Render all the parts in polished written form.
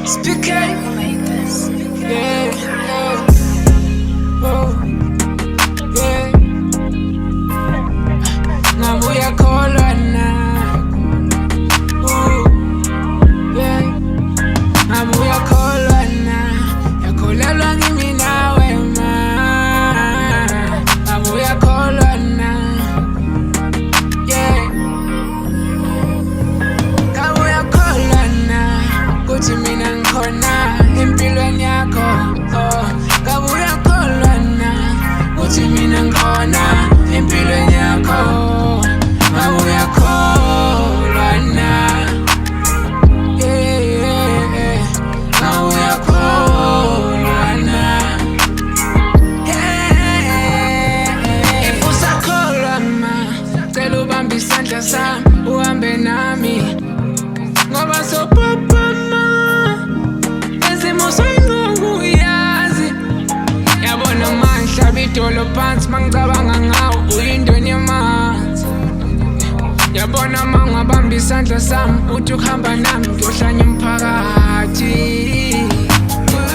Speak it. Yeah, yeah. Oh, yeah. Ngabuya kholwa na. Yeah. Ngabuya kholwa na. Yakholelwa ngimi nawe ma. Ngabuya kholwa na. Yeah. Ngabuya kholwa na. Kuthi mina ngikhona empilweni yakho. Oh, ngabuya kholwa na. Kuthi mina ngikhona empilweni yakho. Ngabuya kholwa na. Yeah, yeah, yeah. Ngabuya kholwa na. Yeah, yeah. If usakholwa ma, cela ubambe isandla sami uhambe nami. Ngoba sopapa ma, izimo soyinguyazi. Yabona manje hlaba idolo phansi mangicabanga ngawo uyindoni yamanzi. Yabona mangabamba isandla sami uthi ukuhamba nami ngiyohlanya umphakathi.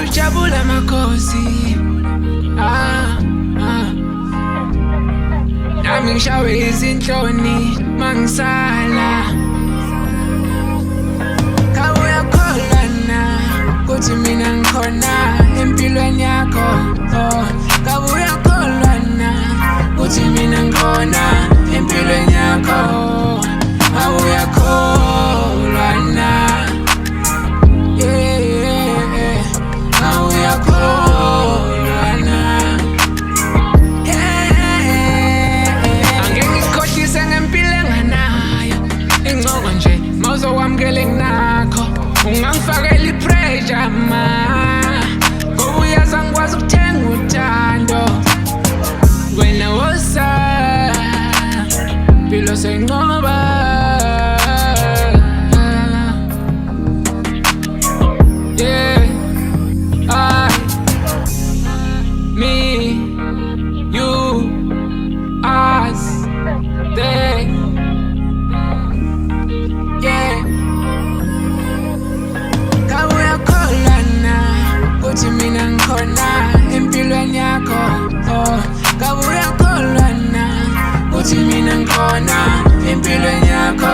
Ujabula makhosi. Nami ngishawe izinhloni mangisala. Ngabuya kholwa na. Kuthi mina ngikhona empilweni yakho. Oh, ngabuya kholwa na. Kuthi mina ngikhona empilweni yakho. Ngabuya kholwa na. Yeah, yeah, yeah. Ngabuya kholwa na. Yeah, yeah, yeah. Angeke ngikukhohlise ngempilo enganayo. Ingcoko nje mawuzokwamukela enginakho. Ungangifakela i-pressure ma, ngoba uyazi angikwazi ukuthenga uthando. Wena wosa impilo seyinqoba. Yeah, I, me, you, us, they. Yeah. Ngabuya kholwa na. Kuthi mina ngikhona empilweni yakho. Oh, ngabuya kholwa na. Kuthi mina ngikhona empilweni yakho.